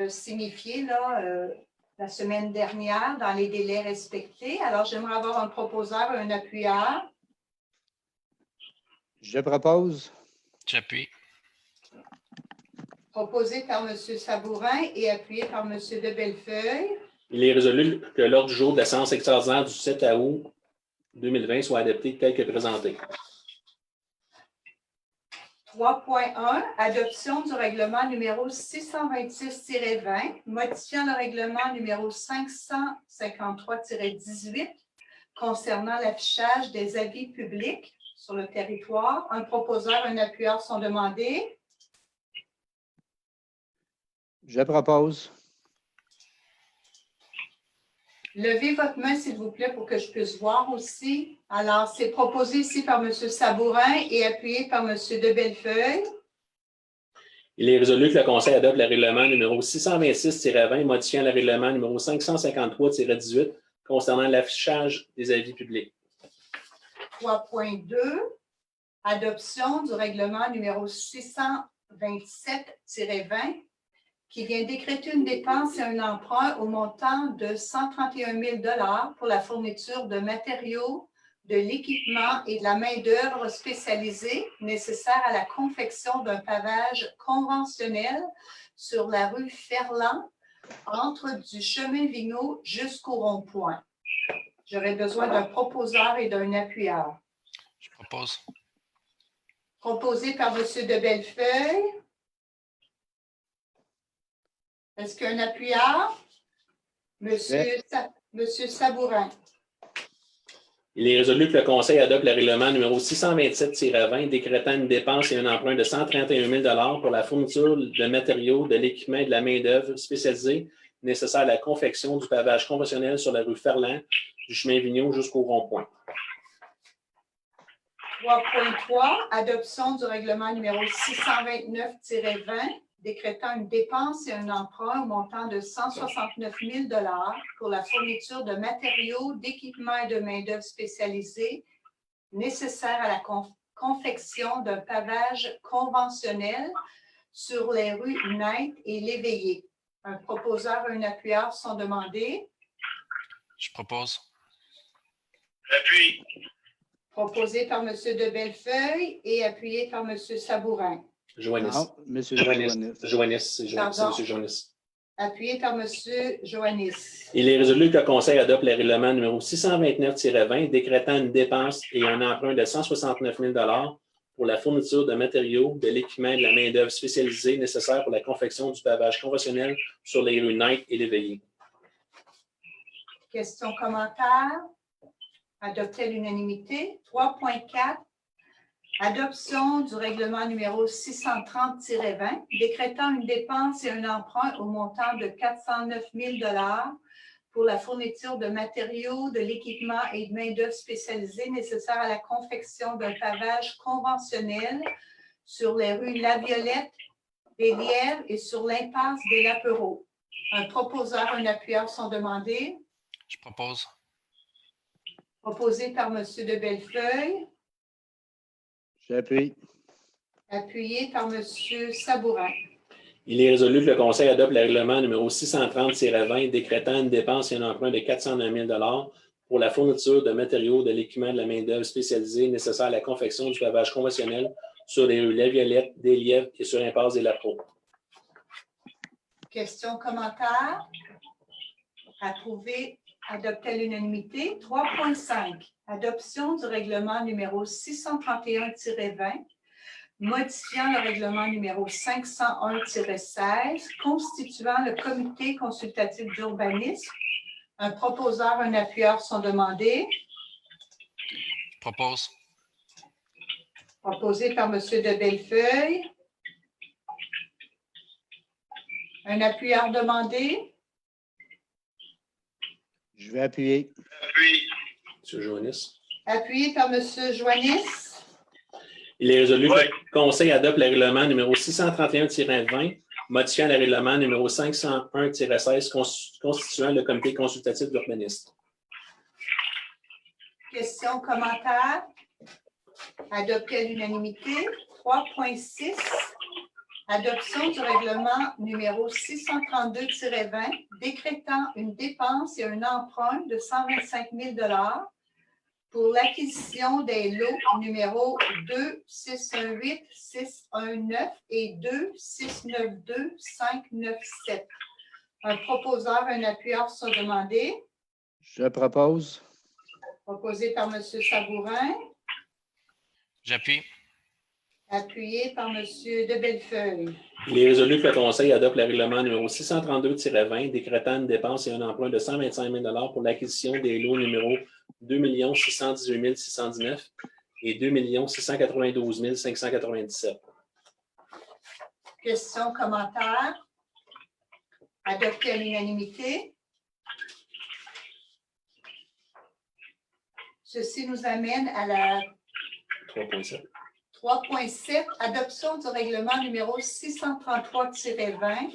signifié là, la semaine dernière dans les délais respectés. Alors, j'aimerais avoir un proposeur et un appuyeur. Je propose. J'appuie. Proposé par M. Sabourin et appuyé par M. de Bellefeuille. Il est résolu que l'ordre du jour de la séance extraordinaire du 7 août 2020 soit adopté tel que présenté. 3.1, adoption du règlement numéro 626-20, modifiant le règlement numéro 553-18 concernant l'affichage des avis publics sur le territoire. Un proposeur et un appuyeur sont demandés. Je propose. Levez votre main, s'il vous plaît, pour que je puisse voir aussi. Alors, c'est proposé ici par M. Sabourin et appuyé par M. de Bellefeuille. Il est résolu que le Conseil adopte le règlement numéro 626-20 modifiant le règlement numéro 553-18 concernant l'affichage des avis publics. 3.2, adoption du règlement numéro 627-20 qui vient décréter une dépense et un emprunt au montant de 131 000 $ pour la fourniture de matériaux, de l'équipement et de la main-d'œuvre spécialisée nécessaire à la confection d'un pavage conventionnel sur la rue Ferland, entre du chemin Vigneault jusqu'au rond-point. J'aurais besoin d'un proposeur et d'un appuyeur. Je propose. Proposé par M. de Bellefeuille. Est-ce qu'il y a un appuyeur? Monsieur Sabourin. Il est résolu que le Conseil adopte le règlement numéro 627-20 décrétant une dépense et un emprunt de 131 000 $ pour la fourniture de matériaux, de l'équipement et de la main-d'œuvre spécialisée nécessaire à la confection du pavage conventionnel sur la rue Ferland, du chemin Vigneault jusqu'au rond-point. 3.3, adoption du règlement numéro 629-20 décrétant une dépense et un emprunt au montant de 169 000 $ pour la fourniture de matériaux, d'équipements et de main-d'œuvre spécialisés nécessaires à la confection d'un pavage conventionnel sur les rues Nainte et L'Éveillé. Un proposeur et un appuyeur sont demandés. Je propose. J'appuie. Proposé par M. de Bellefeuille et appuyé par M. Sabourin. Joannis. Non, M. Joannis. Pardon. C'est M. Joannis. Appuyé par M. Joannis. Il est résolu que le Conseil adopte le règlement numéro 629-20 décrétant une dépense et un emprunt de 169 000 $ pour la fourniture de matériaux, de l'équipement et de la main-d'œuvre spécialisée nécessaire pour la confection du pavage conventionnel sur les rues Nainte et L'Éveillé. Questions, commentaires? Adopté à l'unanimité. 3.4. Adoption du règlement numéro 630-20 décrétant une dépense et un emprunt au montant de 409 000 $ pour la fourniture de matériaux, de l'équipement et de main-d'œuvre spécialisée nécessaires à la confection d'un pavage conventionnel sur les rues La Violette, des Lièvres et sur l'impasse des Lapereaux. Un proposeur et un appuyeur sont demandés. Je propose. Proposé par M. de Bellefeuille. J'appuie. Appuyé par M. Sabourin. Il est résolu que le Conseil adopte le règlement numéro 630-20 décrétant une dépense et un emprunt de 409 000 $ pour la fourniture de matériaux, de l'équipement de la main-d'œuvre spécialisée nécessaire à la confection du pavage conventionnel sur les rues La Violette, des Lièvres et sur l'impasse des Lapereaux. Questions, commentaires? Approuvé, adopté à l'unanimité. 3.5. Adoption du règlement numéro 631-20 modifiant le règlement numéro 501-16 constituant le comité consultatif d'urbanisme. Un proposeur, un appuyeur sont demandés. Je propose. Proposé par M. de Bellefeuille. Un appuyeur demandé. Je vais appuyer. J'appuie. M. Joannis. Appuyé par M. Joannis. Il est résolu que le Conseil adopte le règlement numéro 631-20 modifiant le règlement numéro 501-16 constituant le comité consultatif d'urbanisme. Questions, commentaires? Adopté à l'unanimité. 3.6. Adoption du règlement numéro 632-20 décrétant une dépense et un emprunt de 125 000 pour l'acquisition des lots numéro 2618, 619 et 2692, 597. Un proposeur, un appuyeur sont demandés. Je propose. Proposé par M. Sabourin, J'appuie. appuyé par M. de Bellefeuille. Il est résolu que le Conseil adopte le règlement numéro 632-20 décrétant une dépense et un emprunt de 125 000 pour l'acquisition des lots numéro 2 618 619 et 2 692 597. Questions, commentaires? Adopté à l'unanimité. Ceci nous amène à la 3.7. 3.7, adoption du règlement numéro 633-20,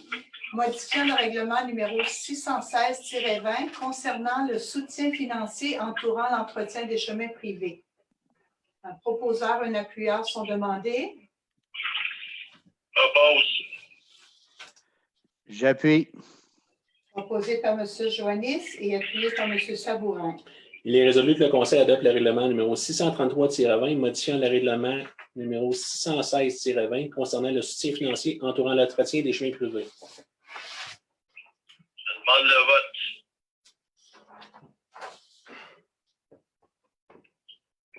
modifiant le règlement numéro 616-20 concernant le soutien financier entourant l'entretien des chemins privés. Un proposeur, un appuyeur sont demandés. Propose. J'appuie. Proposé par M. Joannis et appuyé par M. Sabourin. Il est résolu que le Conseil adopte le règlement numéro 633-20 modifiant le règlement numéro 616-20 concernant le soutien financier entourant l'entretien des chemins privés. Je demande le vote.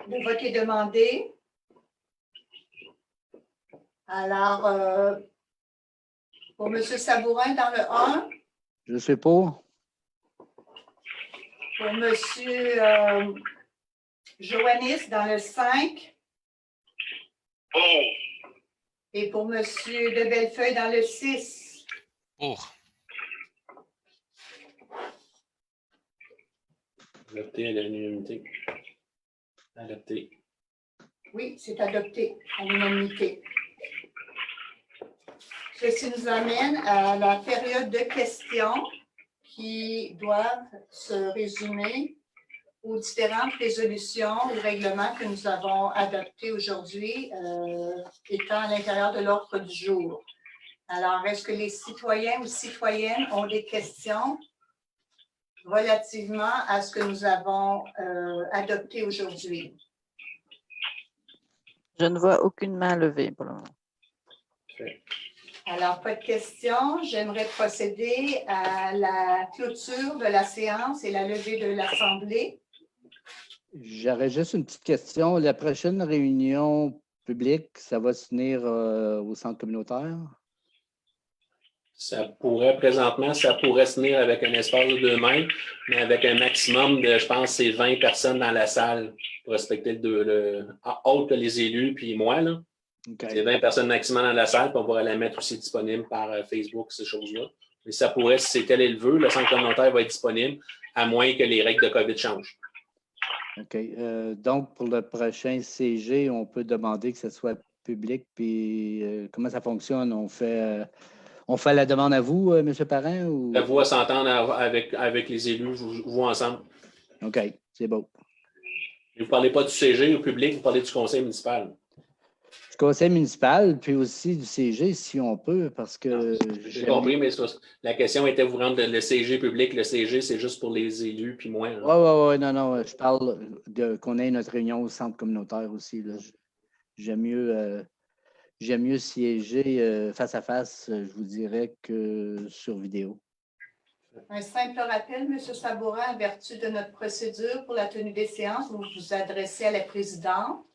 Le vote est demandé. Alors, pour M. Sabourin dans le 1, Je suis pour. pour M. Joannis dans le 5 Pour. et pour M. de Bellefeuille dans le 6. Pour. Adopté à l'unanimité. Adopté. Oui, c'est adopté à l'unanimité. Ceci nous amène à la période de questions qui doivent se résumer aux différentes résolutions ou règlements que nous avons adoptés aujourd'hui, étant à l'intérieur de l'ordre du jour. Alors, est-ce que les citoyens ou citoyennes ont des questions relativement à ce que nous avons adopté aujourd'hui? Je ne vois aucune main levée pour le moment. Okay. Alors, pas de questions. J'aimerais procéder à la clôture de la séance et la levée de l'Assemblée. J'aurais juste une petite question. La prochaine réunion publique, ça va se tenir au centre communautaire? Présentement, ça pourrait se tenir avec un espace de 2 mètres, mais avec un maximum de, je pense, c'est 20 personnes dans la salle pour respecter autre que les élus, puis moi, là. OK. C'est 20 personnes maximum dans la salle, puis on pourrait la mettre aussi disponible par Facebook, ces choses-là. Mais ça pourrait, si c'est tel est le vœu, le centre communautaire va être disponible, à moins que les règles de COVID changent. OK. Donc, pour le prochain CG, on peut demander que ce soit public, puis comment ça fonctionne? On fait la demande à vous, M. Parent? Ou... La voix s'entendre avec les élus, vous ensemble. OK, c'est beau. Vous ne parlez pas du CG au public, vous parlez du conseil municipal. Du conseil municipal, puis aussi du CG, si on peut, parce que... J'ai compris, mais la question était vous rendre le CG public. Le CG, c'est juste pour les élus, puis moi. Oui, non, je parle qu'on ait notre réunion au centre communautaire aussi. Là. J'aime mieux siéger face à face, je vous dirais, que sur vidéo. Un simple rappel, M. Sabourin, en vertu de notre procédure pour la tenue des séances, vous vous adressez à la présidente,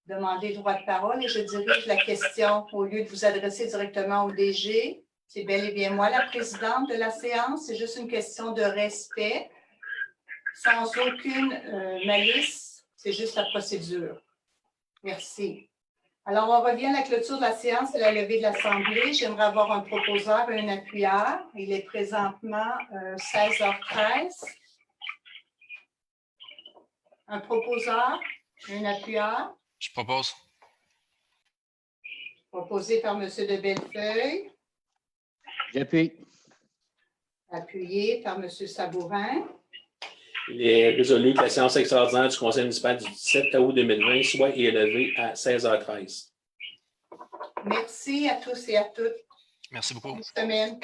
demandez droit de parole et je dirige la question au lieu de vous adresser directement au DG. C'est bel et bien moi la présidente de la séance. C'est juste une question de respect, sans aucune malice. C'est juste la procédure. Merci. Alors, on revient à la clôture de la séance et la levée de l'Assemblée. J'aimerais avoir un proposeur et un appuyeur. Il est présentement 16h13. Un proposeur, un appuyeur. Je propose. Proposé par M. de Bellefeuille. J'appuie. Appuyé par M. Sabourin. Il est résolu que la séance extraordinaire du conseil municipal du 17 août 2020 soit élevée à 16h13. Merci à tous et à toutes. Merci beaucoup. Bonne semaine.